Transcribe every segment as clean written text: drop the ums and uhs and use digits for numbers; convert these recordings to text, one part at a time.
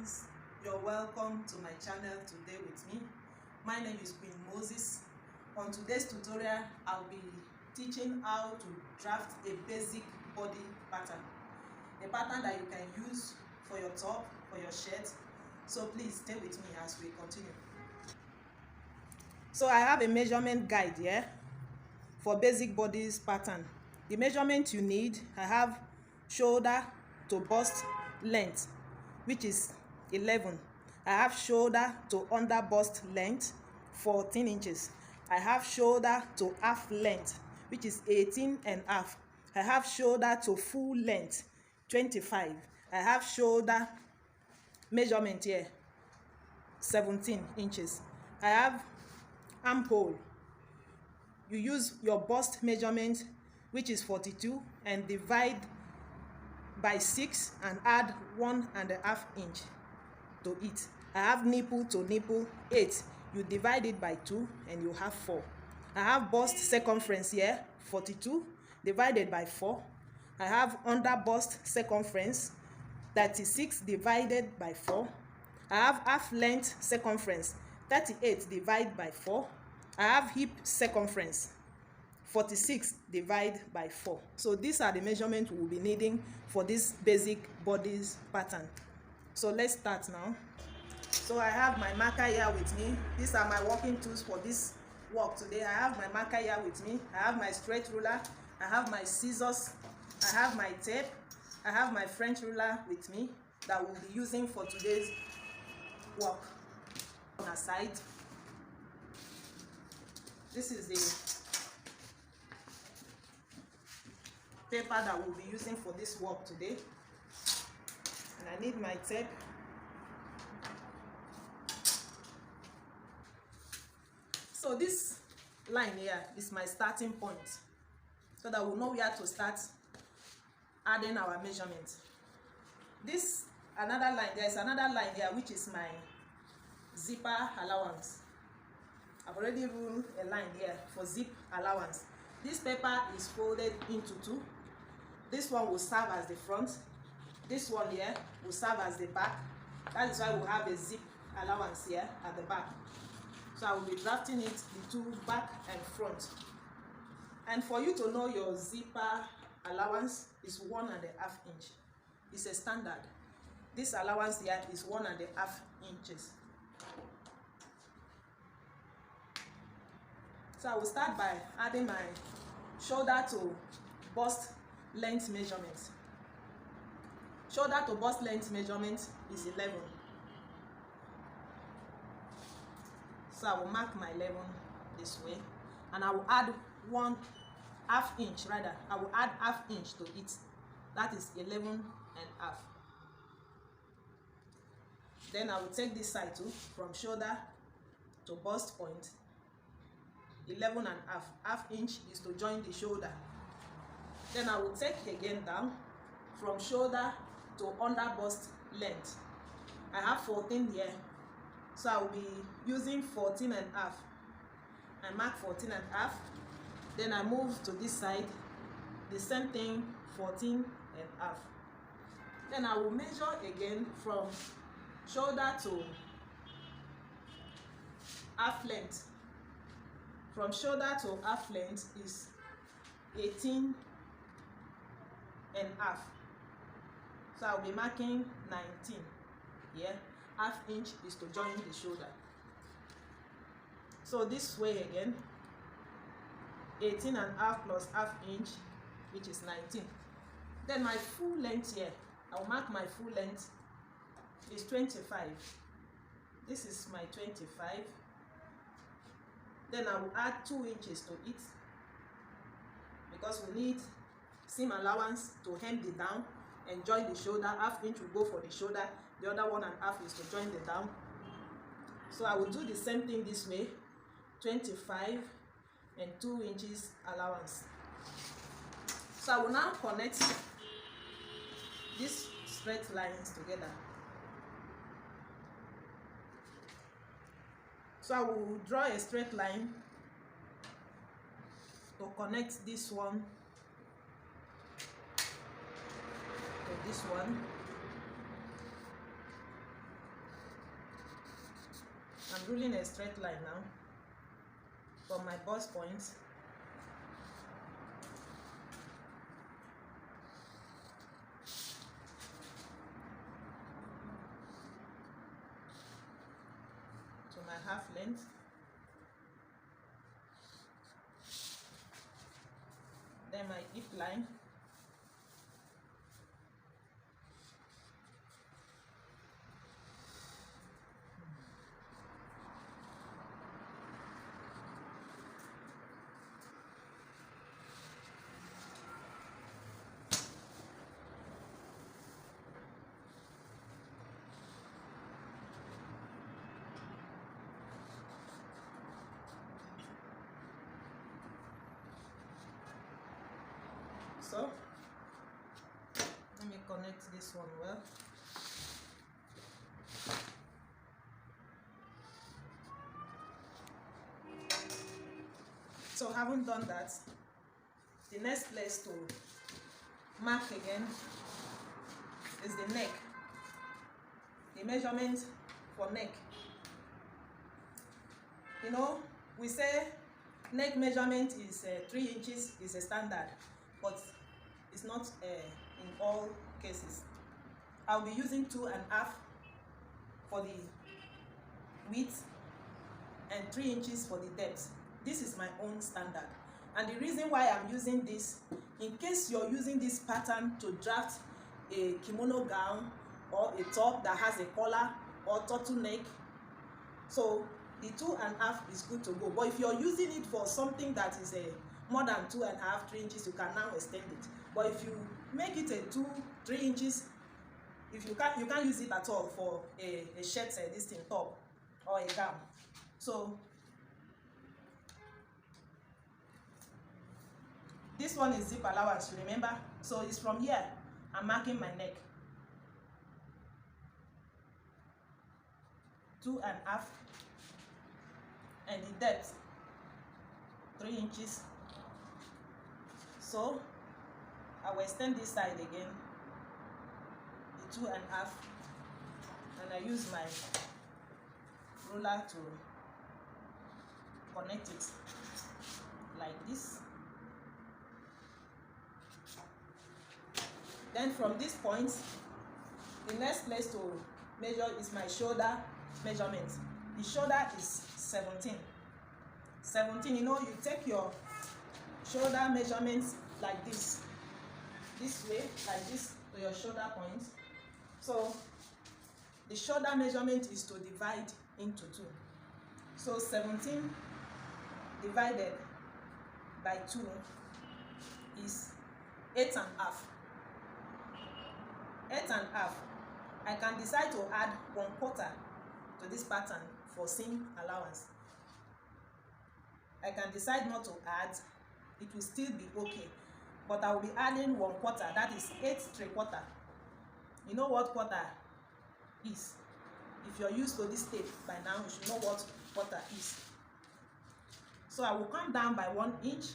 friends, you're welcome to my channel today with me. My name is Queen Moses. On today's tutorial, I'll be teaching how to draft a basic body pattern, a pattern that you can use for your top, for your shirt. So please stay with me as we continue. So I have a measurement guide here for basic bodice pattern. The measurement you need, I have shoulder to bust length, which is 11. I have shoulder to under bust length, 14 inches. I have shoulder to half length, which is 18 and half. I have shoulder to full length, 25. I have shoulder measurement here, 17 inches. I have armhole. You use your bust measurement, which is 42, and divide by 6 and add 1.5 inch to it. I have nipple to nipple, 8. You divide it by 2 and you have 4. I have bust circumference here, 42, divided by 4. I have under bust circumference, 36 divided by 4. I have half length circumference, 38 divided by 4. I have hip circumference, 46 divided by 4. So these are the measurements we will be needing for this basic bodice pattern. So let's start now. So I have my marker here with me. These are my working tools for this work today. I have my marker here with me. I have my straight ruler. I have my scissors. I have my tape. I have my French ruler with me that we'll be using for today's work. On the side, this is the paper that we'll be using for this work today, and I need my tape. So this line here is my starting point, so that we'll know where to start adding our measurement. This another line, there is another line here which is my zipper allowance. I've already ruled a line here for zip allowance. This paper is folded into 2. This one will serve as the front. This one here will serve as the back. That is why we have a zip allowance here at the back. So I will be drafting it the 2 back and front. And for you to know your zipper allowance is 1.5 inch. It's a standard. This allowance here is 1.5 inches. So I will start by adding my shoulder to bust length measurement. Shoulder to bust length measurement is 11. So I will mark my 11 this way, and I will add 1/2 inch, rather. I will add 1/2 inch to it. That is 11.5. Then I will take this side too, from shoulder to bust point, 11.5. 1/2 inch is to join the shoulder. Then I will take again down from shoulder to under bust length. I have 14 here, so I will be using 14.5. I mark 14.5. Then I move to this side, the same thing, 14.5. Then I will measure again from shoulder to half length. From shoulder to half length is 18.5. So I'll be marking 19 here. 1/2 inch is to join the shoulder. So this way again, 18.5 plus 1/2 inch, which is 19. Then my full length here, I'll mark my full length is 25. This is my 25. Then I will add 2 inches to it, because we need seam allowance to hem the down and join the shoulder. 1/2 inch will go for the shoulder, the other 1.5 is to join the down. So I will do the same thing this way, 25 and 2 inches allowance. So I will now connect these straight lines together. So I will draw a straight line to connect this one to this one. I'm ruling a straight line now from my bust point to my half length. Then my hip line. So let me connect this one well. So having done that, the next place to mark again is the neck. The measurement for neck. You know, we say neck measurement is 3 inches is a standard, but it's not in all cases. I'll be using 2.5 for the width and 3 inches for the depth. This is my own standard, and the reason why I'm using this, in case you're using this pattern to draft a kimono gown or a top that has a collar or turtleneck, so the 2.5 is good to go. But if you're using it for something that is more than 2.5, 3 inches, you can now extend it. But if you make it a 2, 3 inches, if you can't use it at all for a shirt, this thing top or a gown. So this one is zip allowance, remember? So it's from here I'm marking my neck. 2.5, and the depth 3 inches. So I will extend this side again, the 2.5, and I use my ruler to connect it like this. Then from this point, the next place to measure is my shoulder measurement. The shoulder is 17. 17, you know, you take your shoulder measurements like this way, like this, to your shoulder point. So the shoulder measurement is to divide into 2. So 17 divided by 2 is 8.5. 8.5. I can decide to add 1/4 to this pattern for seam allowance. I can decide not to add, it will still be okay, but I will be adding 1/4, that is 8.75. You know what quarter is? If you're used to this tape by now, you should know what quarter is. So I will come down by 1 inch.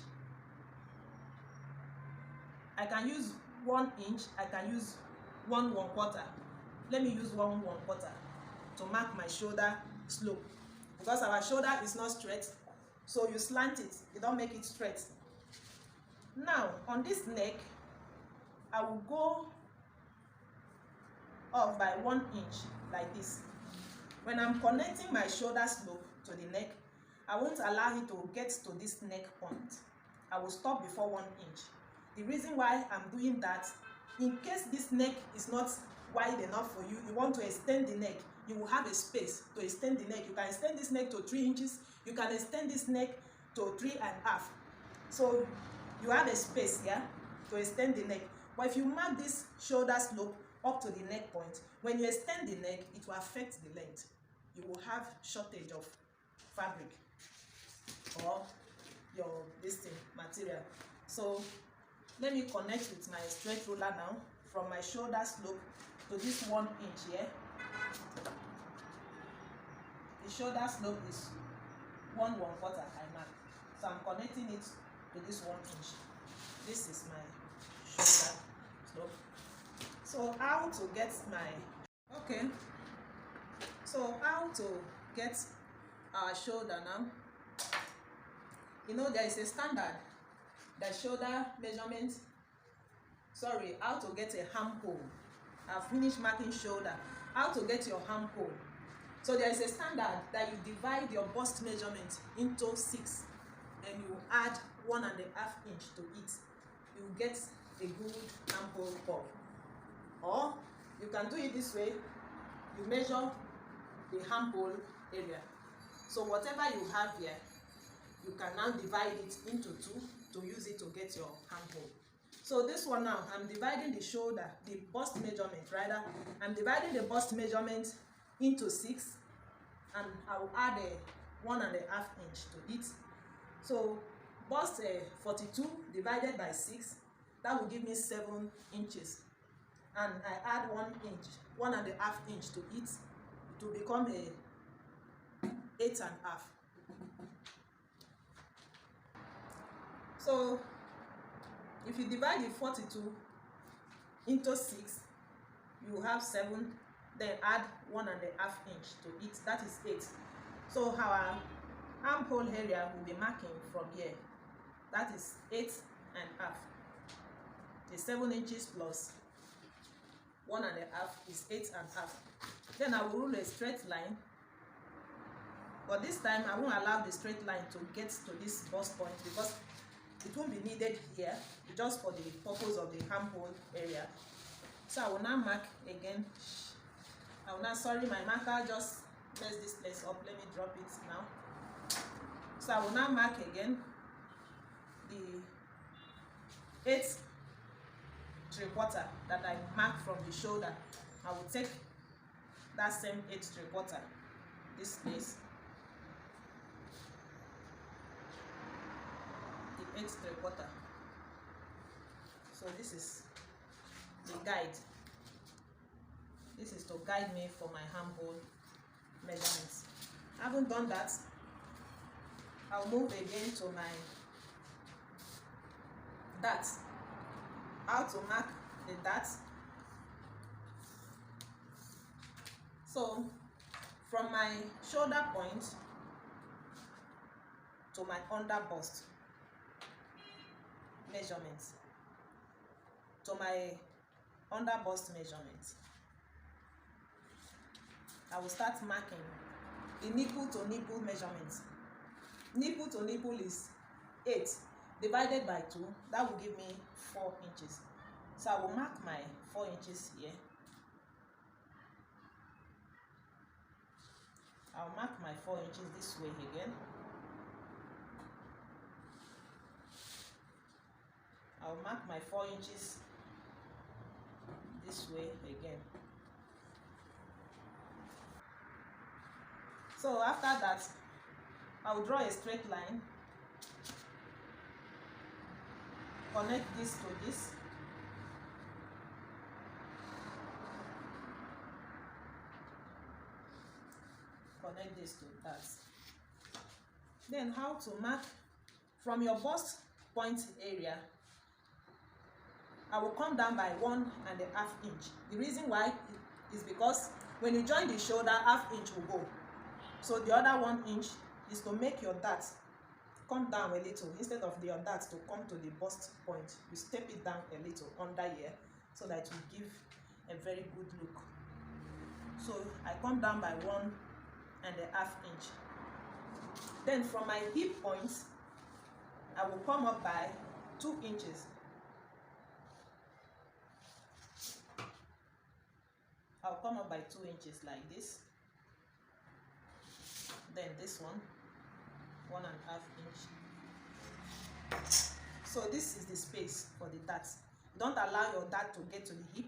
I can use 1 inch, I can use 1/4. Let me use 1/4 to mark my shoulder slope, because our shoulder is not straight, so you slant it, you don't make it straight. Now on this neck, I will go off by 1 inch like this. When I'm connecting my shoulder slope to the neck, I won't allow it to get to this neck point. I will stop before 1 inch. The reason why I'm doing that, in case this neck is not wide enough for you, you want to extend the neck, you will have a space to extend the neck. You can extend this neck to 3 inches, you can extend this neck to 3.5. So you have a space here to extend the neck. But if you mark this shoulder slope up to the neck point, when you extend the neck, it will affect the length. You will have shortage of fabric or your material. So let me connect with my straight ruler now from my shoulder slope to this 1 inch here. The shoulder slope is 1/4 I mark. So I'm connecting it to this 1 inch. This is my shoulder slope. So how to get our shoulder now. You know, there is a standard that shoulder measurement, sorry, how to get a armhole. I've finished marking shoulder. How to get your armhole. So there is a standard that you divide your bust measurement into 6 and you add 1.5 inch to it. You get a good armhole curve. Or you can do it this way. You measure the armhole area. So whatever you have here, you can now divide it into 2 to use it to get your armhole. So this one now, I'm dividing the shoulder, the bust measurement rather. I'm dividing the bust measurement into 6 and I will add a 1.5 inch to it. So bust 42 divided by 6, that will give me 7 inches. And I add 1 inch, 1.5 inch to it to become a 8.5. So if you divide the 42 into 6, you have 7, then add 1.5 inch to it, that is 8. So our armhole area will be marking from here, that is 8.5. The 7 inches plus 1.5 is 8.5. Then I will rule a straight line, but this time I won't allow the straight line to get to this bust point because it won't be needed here, just for the purpose of the armhole area. So I will now mark again. I will now, sorry, my marker just messed this place up. Let me drop it now. So I will now mark again the 8 3/4 that I marked from the shoulder. I will take that same 8 3/4, this place, the 8 3/4. So this is the guide. This is to guide me for my armhole measurements. Having done that, I'll move again to my dart. How to mark the dart. So from my shoulder point to my under bust measurements, to my under bust measurement, I will start marking the nipple to nipple measurements. Nipple to nipple is 8 divided by 2, that will give me 4 inches. So I will mark my 4 inches here. I'll mark my 4 inches this way again. I'll mark my 4 inches this way again. So after that, I'll draw a straight line, connect this to this, connect this to that. Then how to mark from your bust point area, I will come down by 1.5 inch. The reason why is because when you join the shoulder, 1/2 inch will go. So the other 1 inch is to make your dart come down a little. Instead of your dart to come to the bust point, you step it down a little under here so that it will give a very good look. So I come down by 1.5 inch. Then from my hip point, I will come up by 2 inches. I'll come up by 2 inches like this. Then this one, 1.5 inch. So this is the space for the dart. Don't allow your dart to get to the hip.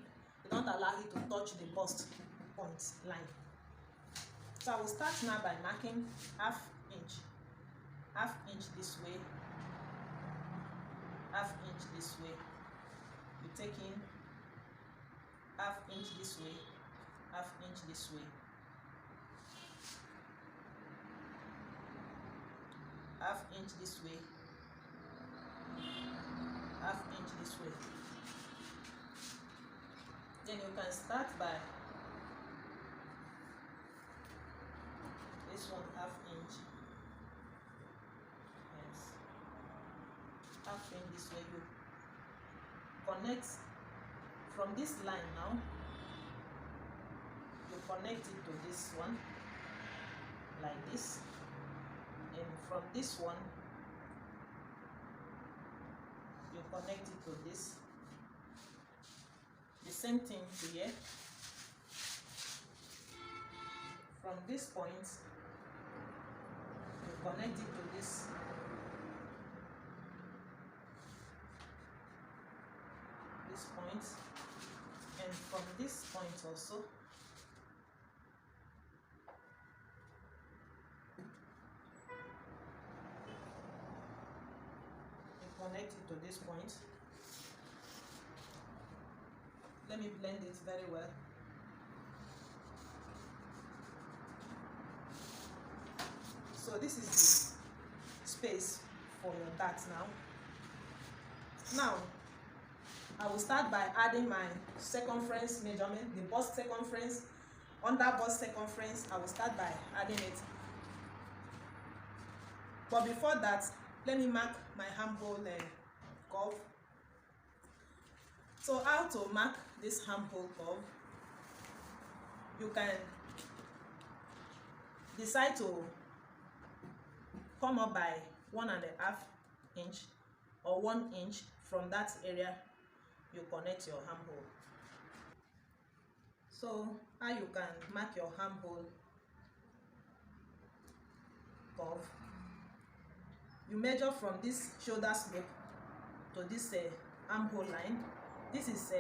Don't allow it to touch the bust point line. So I will start now by marking 1/2 inch. 1/2 inch this way. 1/2 inch this way. You take in 1/2 inch this way. 1/2 inch this way. 1/2 inch this way. 1/2 inch this way. Then you can start by this one ½ inch. Yes, ½ inch. This way you connect from this line now. You connect it to this one like this, and from this one you connect it to this. The same thing to here. From this point you connect it to this. Point, and from this point also you connect it to this point. Let me blend it very well. So this is the space for your dart now. Now I will start by adding my circumference measurement, the bust circumference, under bust circumference. I will start by adding it. But before that, let me mark my armhole curve. So how to mark this armhole curve? You can decide to come up by 1½ inch or 1 inch from that area. You connect your armhole. So how you can mark your armhole curve? You measure from this shoulder slope to this armhole line. This is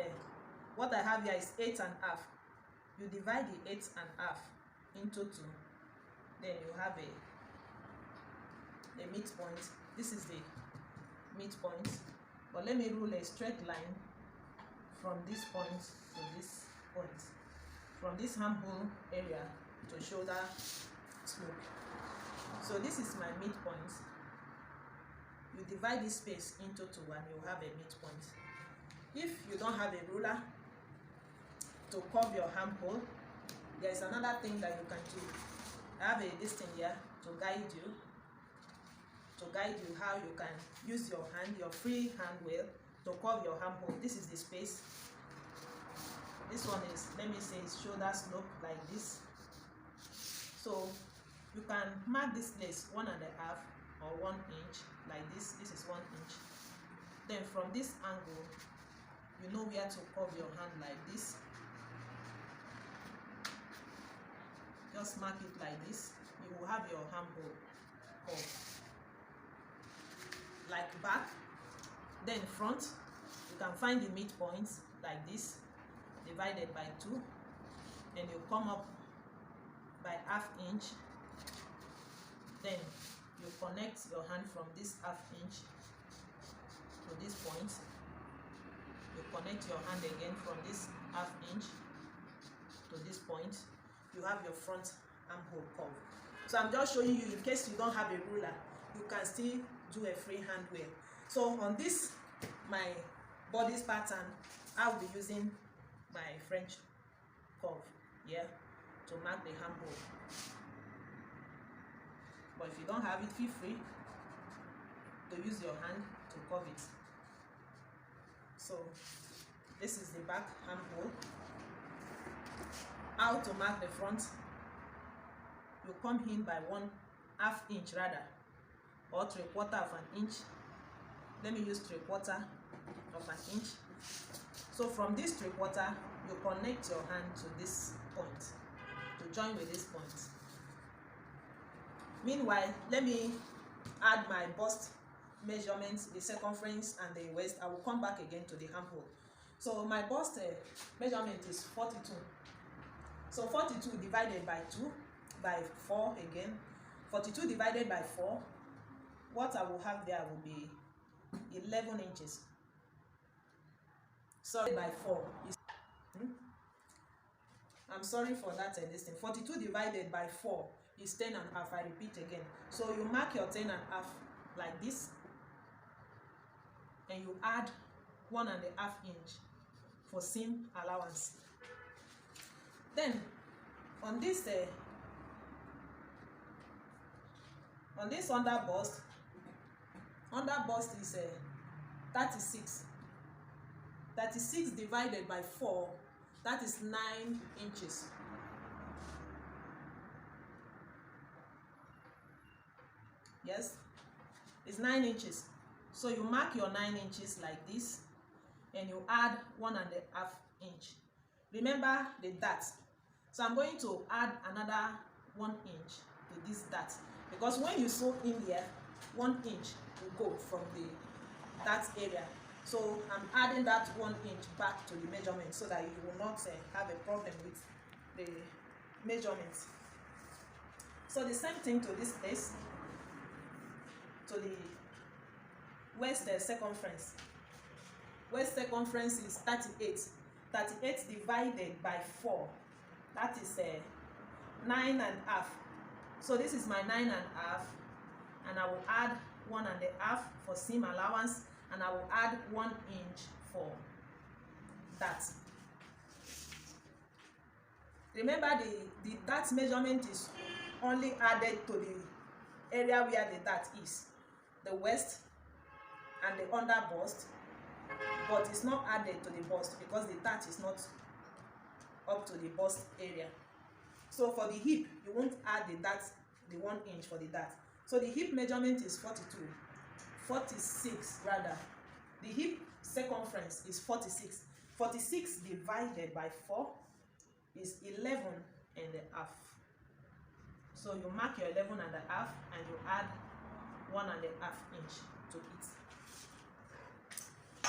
what I have here is 8½. You divide the 8½ into 2. Then you have a midpoint. This is the midpoint. But let me rule a straight line from this point to this point, from this armhole area to shoulder slope. So this is my midpoint. You divide this space into 2 and you have a midpoint. If you don't have a ruler to curve your armhole, there is another thing that you can do. I have this thing here to guide you how you can use your hand, your free hand wheel, to curve your armhole. This is the space. This one is, let me say, it's shoulder slope like this. So you can mark this place 1½ or 1 inch like this. This is 1 inch. Then from this angle, you know where to curve your hand like this. Just mark it like this. You will have your armhole curve. Like back, then front, you can find the midpoint like this, divided by 2, and you come up by ½ inch. Then you connect your hand from this ½ inch to this point. You connect your hand again from this ½ inch to this point. You have your front armhole curve. So I'm just showing you, in case you don't have a ruler, you can still do a free hand wheel. So on this, my bodice pattern, I'll be using my French curve here to mark the armhole. But if you don't have it, feel free to use your hand to curve it. So this is the back armhole. How to mark the front? You come in by 1/2 inch rather, or 3/4 of an inch. Let me use 3/4 of an inch. So from this 3/4, you connect your hand to this point, to join with this point. Meanwhile, let me add my bust measurements, the circumference and the waist. I will come back again to the armhole. So my bust measurement is 42. So 42 divided by 2, by 4 again. 42 divided by 4, what I will have there will be 11 inches. Sorry, by 4 is, I'm sorry for that this thing. 42 divided by 4 is 10½. I repeat again. So you mark your 10½ like this, and you add 1½ inch for seam allowance. Then on this On this under bust is 36. 36 divided by 4, that is 9 inches. Yes, it's 9 inches. So you mark your 9 inches like this, and you add 1.5 inch. Remember the dart. So I'm going to add another 1 inch to this dart, because when you sew in here, 1 inch will go from the dart area. So I'm adding that 1 inch back to the measurement so that you will not have a problem with the measurements. So the same thing to this place, to the waist circumference. Waist circumference is 38. 38 divided by 4, that is 9.5. So this is my 9.5, and I will add 1.5 for seam allowance, and I will add 1 inch for that. Remember, the dart measurement is only added to the area where the dart is, the waist and the under bust, but it's not added to the bust because the dart is not up to the bust area. So for the hip, you won't add the dart, the 1 inch for the dart. So the hip measurement is 46 rather. The hip circumference is 46. 46 divided by 4 is 11.5. So you mark your 11.5 and you add 1.5 inch to it.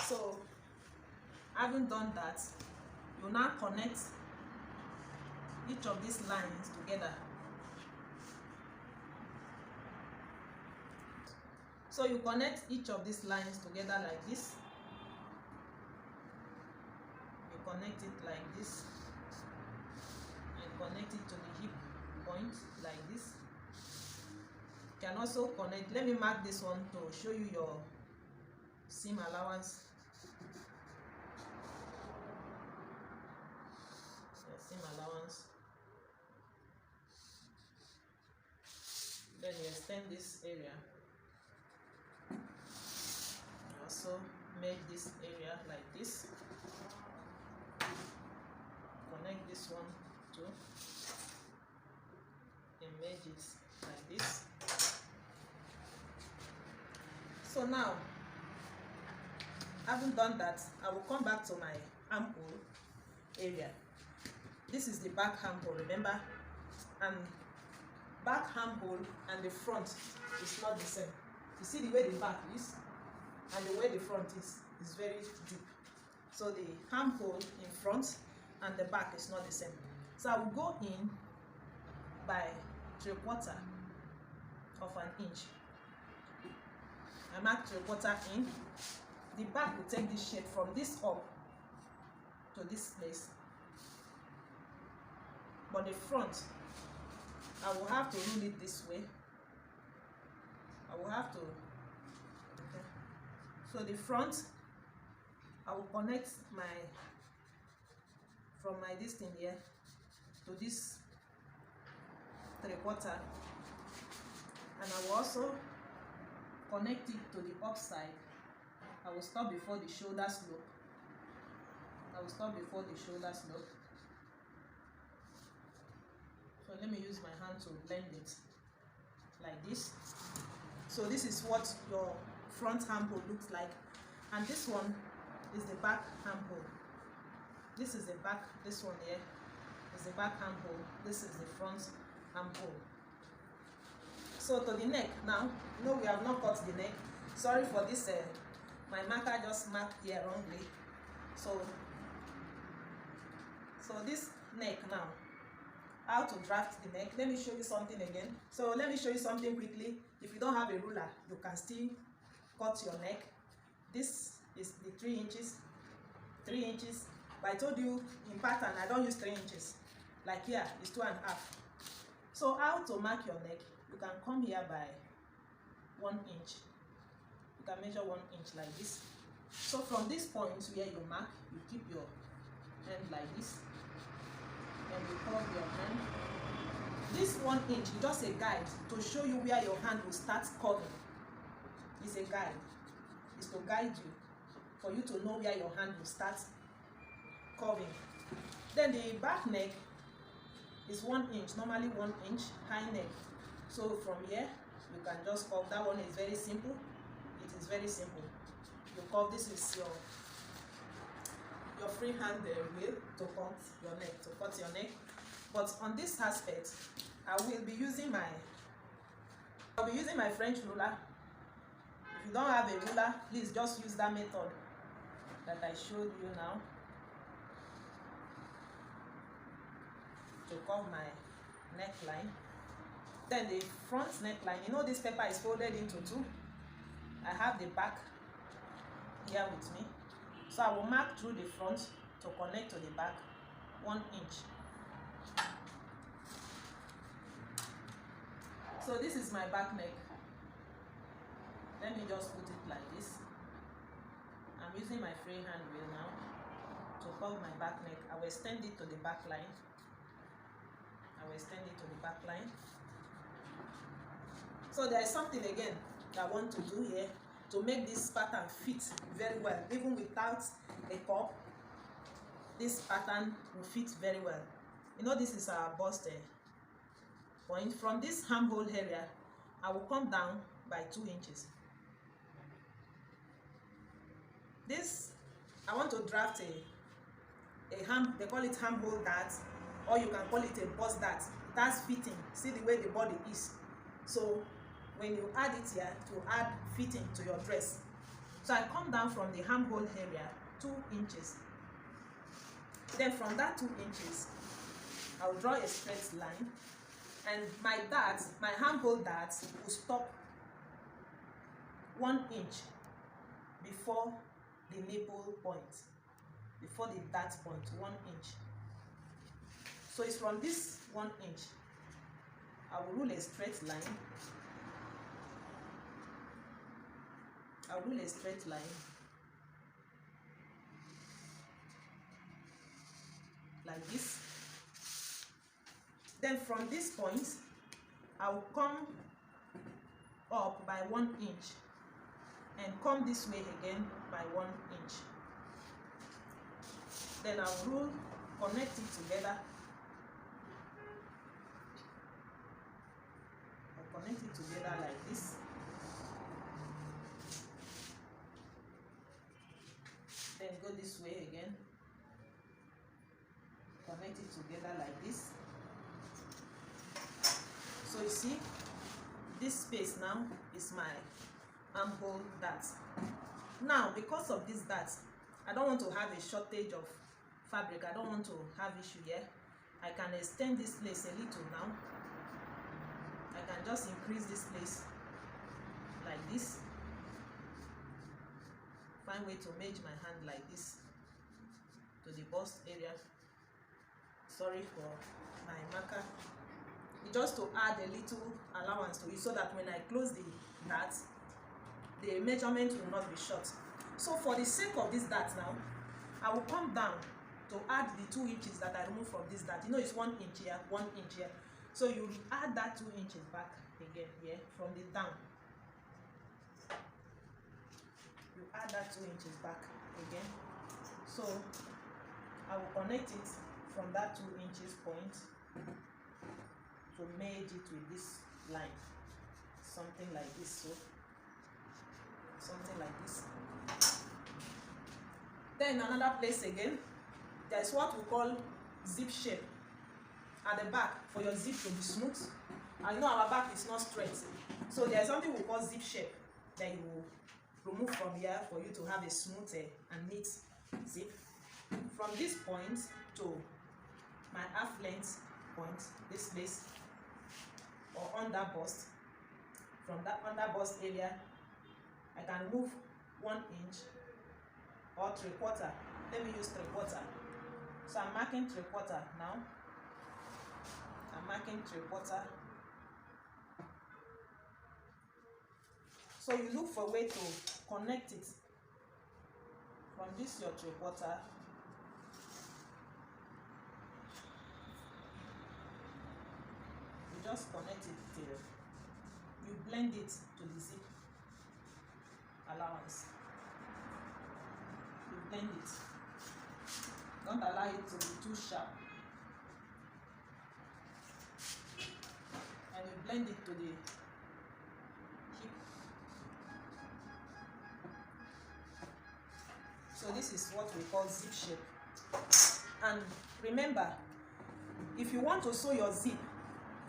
So having done that, you now connect each of these lines together. So you connect each of these lines together like this. You connect it like this and connect it to the hip point like this. You can also connect, let me mark this one to show you your seam allowance. Seam allowance. Then you extend this area. Also make this area like this. Connect this one too. And make it like this. So now, having done that, I will come back to my armhole area. This is the back armhole, remember? And back armhole and the front is not the same. You see the way the back is and the way the front is very deep. So the armhole in front and the back is not the same. So I will go in by 3/4 of an inch. I mark 3/4 in. The back will take this shape from this up to this place. But the front, I will have to rule it this way. I will have to. Okay. So the front, I will connect from my distance here to this 3/4, and I will also connect it to the upside. I will stop before the shoulder slope. So let me use my hand to blend it like this. So this is what your front armhole looks like, and this one is the back armhole. This is the back, this one here is the back armhole, this is the front armhole. So to the neck now, no, we have not cut the neck. Sorry for this, my marker just marked here wrongly. So this neck now, how to draft the neck. Let me show you something again. So let me show you something quickly. If you don't have a ruler, you can still cut your neck. This is the 3 inches. 3 inches. But I told you in pattern, I don't use 3 inches. Like here, it's 2.5. So how to mark your neck? You can come here by 1 inch. You can measure 1 inch like this. So from this point where you mark, you keep your hand like this. And you curve your hand This 1 inch is just a guide to show you where your hand will start curving. It's a guide. It's to guide you, for you to know where your hand will start curving. Then the back neck is 1 inch, normally 1 inch high neck. So from here, you can just curve. That one is very simple. It is very simple. You curve. This is your free hand wheel to cut your neck. But on this aspect, I'll be using my French ruler. If you don't have a ruler, please just use that method that I showed you now to curve my neckline. Then the front neckline, you know this paper is folded into two. I have the back here with me, so I will mark through the front to connect to the back 1 inch. So this is my back neck. Let me just put it like this. I'm using my free hand wheel now to curve my back neck. I will extend it to the back line. So there is something again that I want to do here to make this pattern fit very well. Even without a cup, this pattern will fit very well. You know, this is our bust point. From this armhole area, I will come down by 2 inches. This, I want to draft they call it armhole dart, or you can call it a bust dart. That's fitting. See the way the body is. So when you add it here, to add fitting to your dress. So I come down from the armhole area 2 inches. Then from that 2 inches, I'll draw a straight line, and my armhole dart will stop 1 inch before the nipple point, before the dart point, 1 inch. So it's from this 1 inch, I will rule a straight line. Like this. Then from this point, I will come up by 1 inch and come this way again by 1 inch. Then I will connect it together. I'll connect it together like this. Then go this way again. Connect it together like this. So you see, this space now is my armhole dart. Now, because of this dart, I don't want to have a shortage of fabric. I don't want to have issue here. I can extend this lace a little now. I can just increase this lace like this. Find way to match my hand like this to the bust area. Sorry for my marker. It's just to add a little allowance to it, so that when I close the dart, the measurement will not be short. So for the sake of this dart now, I will come down to add the 2 inches that I removed from this dart. You know, it's 1 inch here, 1 inch here. So you add that 2 inches back again here from the down. You add that 2 inches back again. So I will connect it from that 2 inches point to merge it with this line. Something like this. So something like this. Then another place again, there's what we call zip shape at the back for your zip to be smooth. I know our back is not straight, so there's something we call zip shape that you will remove from here for you to have a smooth and neat zip. From this point to my half length point, this place, or under bust, from that under bust area, I can remove 1 inch or 3/4. Let me use 3/4. So I'm marking 3/4 now. I'm marking 3/4. So you look for a way to connect it from this your 3/4. just connect it till you blend it to the zip allowance. You blend it. Don't allow it to be too sharp. And you blend it to the hip. So this is what we call zip shape. And remember, if you want to sew your zip,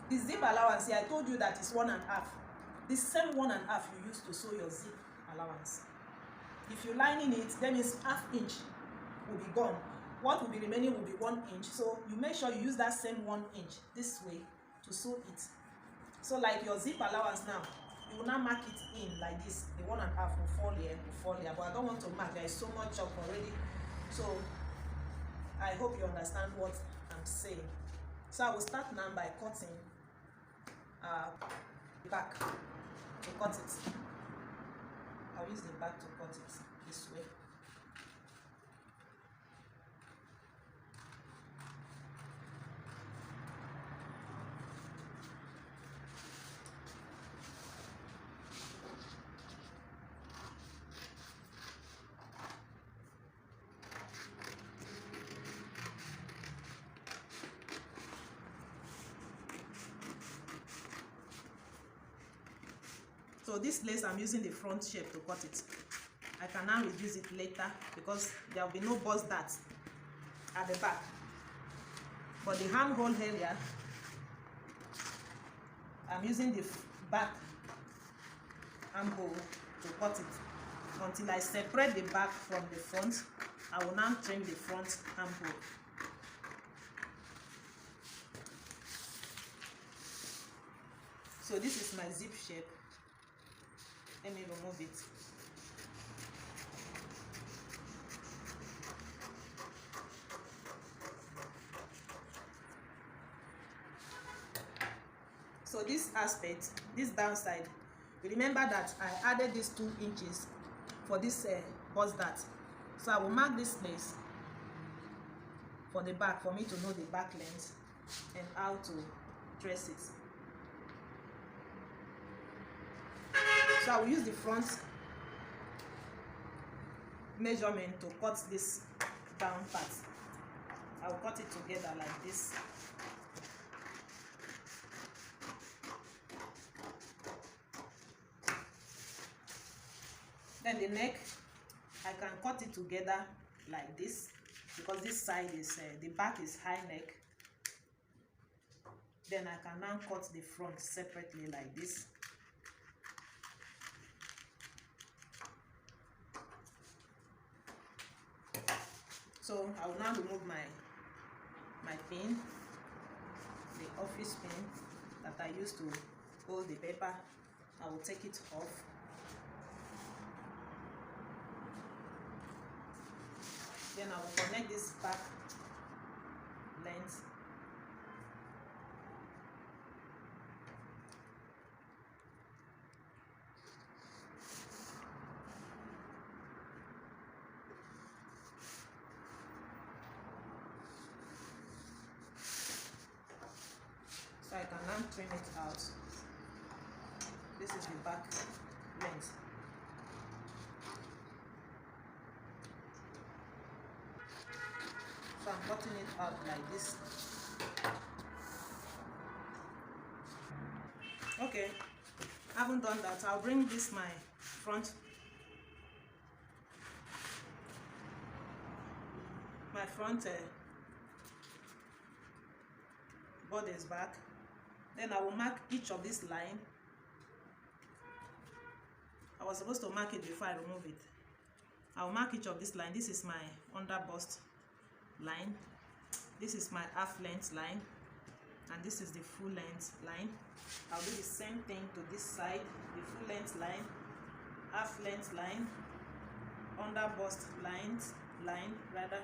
the zip allowance here, I told you that is 1.5. The same 1.5 you use to sew your zip allowance. If you line in it, then it's ½ inch will be gone. What will be remaining will be 1 inch. So you make sure you use that same 1 inch this way to sew it. So like your zip allowance now, you will now mark it in like this. The 1.5 will fall here, but I don't want to mark. There is so much up already. So I hope you understand what I'm saying. So I will start now by cutting the back to cut it. I'll use the back to cut it this way. So this lace, I'm using the front shape to cut it. I can now reduce it later because there will be no bust dart at the back. But the armhole area, I'm using the back armhole to cut it. Until I separate the back from the front, I will now trim the front armhole. So this is my zip shape. Let me remove it. So this aspect, this downside, remember that I added these 2 inches for this bust dart. So I will mark this place for the back for me to know the back length and how to dress it. So I will use the front measurement to cut this down part. I will cut it together like this. Then the neck, I can cut it together like this because this side is, the back is high neck. Then I can now cut the front separately like this. So I will now remove my pin, the office pin that I used to hold the paper. I will take it off. Then I will connect this back length. So I can now trim it out. This is the back length. So I'm cutting it out like this. Okay, I haven't done that. I'll bring this my front bodice back. Then I will mark each of this line. I was supposed to mark it before I remove it. I will mark each of this line. This is my under bust line. This is my half length line, and this is the full length line. I'll do the same thing to this side. The full length line, half length line, under bust line rather,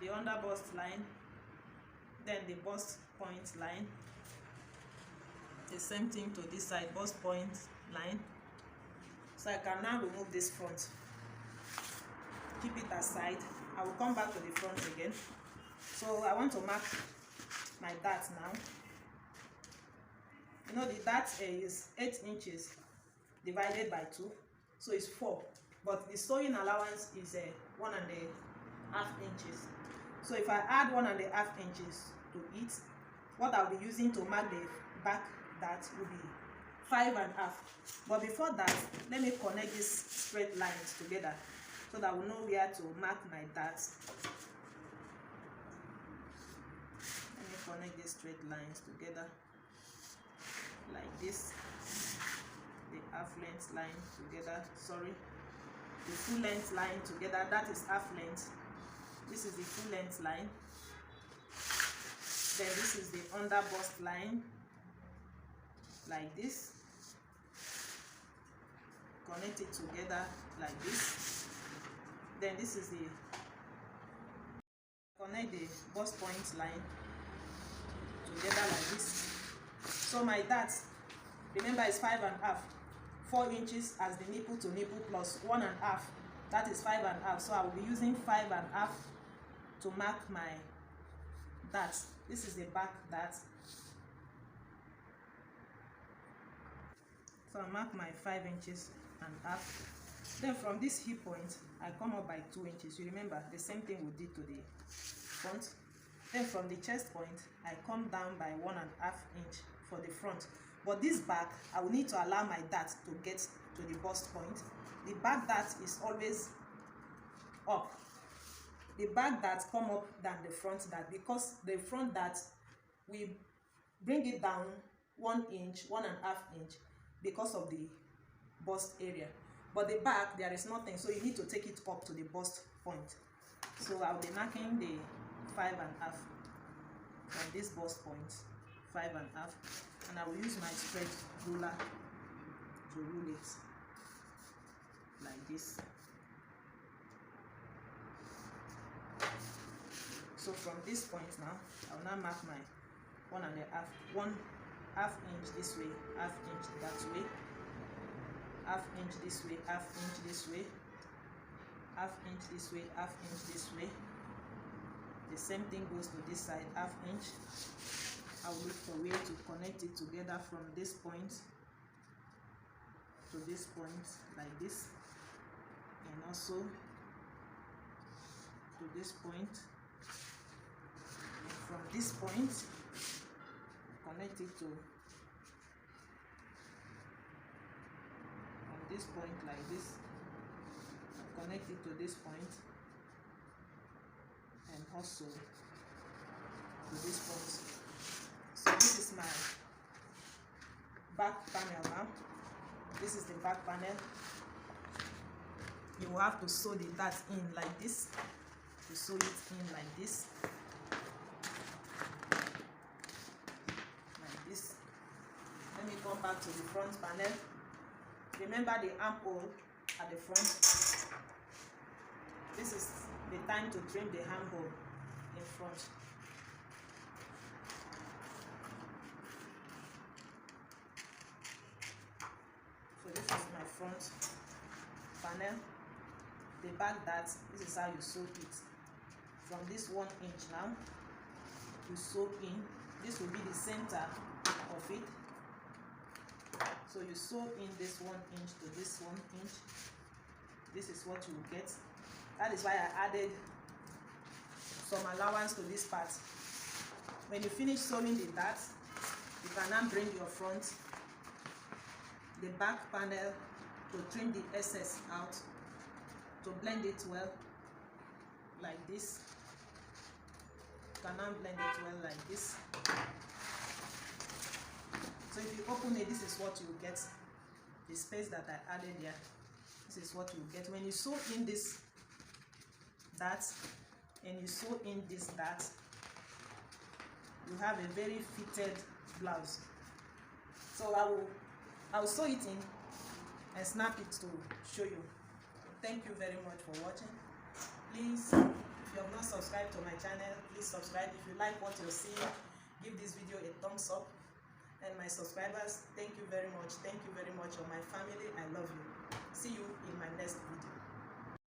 the under bust line, then the bust point line. The same thing to this side, bust point line. So I can now remove this front. Keep it aside. I will come back to the front again. So I want to mark my dart now. You know, the dart is 8 inches divided by 2, so it's 4. But the sewing allowance is 1.5 inches. So if I add 1.5 inches to it, what I'll be using to mark the back dart will be 5.5. But before that, let me connect these straight lines together so that we'll know where to mark my darts. Let me connect these straight lines together like this. The half length line together, the full length line together, that is half length. This is the full length line. Then this is the under bust line, like this. Connect it together like this. Then this is the connect the bust point line together like this. So my dart, remember, is 5.5. 4 inches as the nipple to nipple plus 1.5, that is 5.5. So I will be using 5.5 to mark my dart. This is the back dart. So I mark my 5.5 inches. Then from this hip point, I come up by 2 inches. You remember the same thing we did to the front. Then from the chest point, I come down by 1.5 inch for the front. But this back, I will need to allow my dart to get to the bust point. The back dart is always up. The back dart come up than the front dart, because the front dart, we bring it down 1 inch, 1.5 inch because of the bust area. But the back, there is nothing, so you need to take it up to the bust point. So I'll be marking the 5.5 from this bust point, 5.5, and I will use my spread ruler to rule it like this. So from this point now, I will now mark my 1.5 inch this way, 1/2 inch that way, 1/2 inch this way, 1/2 inch this way, 1/2 inch this way, 1/2 inch this way. The same thing goes to this side, 1/2 inch. I'll look for a way to connect it together from this point to this point like this, and also to this point, and from this point connect it to from this point like this, connect it to this point, and also to this point. So this is my back panel now. This is the back panel. You will have to sew the dart in like this. You sew it in like this. Like this. Let me come back to the front panel. Remember the armhole at the front. This is the time to trim the armhole in front. So this is my front panel. The back dart, this is how you sew it. From this 1 inch now, you sew in. This will be the center of it. So you sew in this 1 inch to this 1 inch. This is what you will get. That is why I added some allowance to this part. When you finish sewing the dart, you can now bring your front, the back panel, to trim the excess out, to blend it well like this. You can now blend it well like this. So if you open it, this is what you will get. The space that I added there, this is what you will get. When you sew in this dart and you sew in this dart, you have a very fitted blouse. So I will sew it in and snap it to show you. Thank you very much for watching. Please, if you have not subscribed to my channel, please subscribe. If you like what you're seeing, give this video a thumbs up. And my subscribers, thank you very much. Thank you very much. You're my family. I love you. See you in my next video.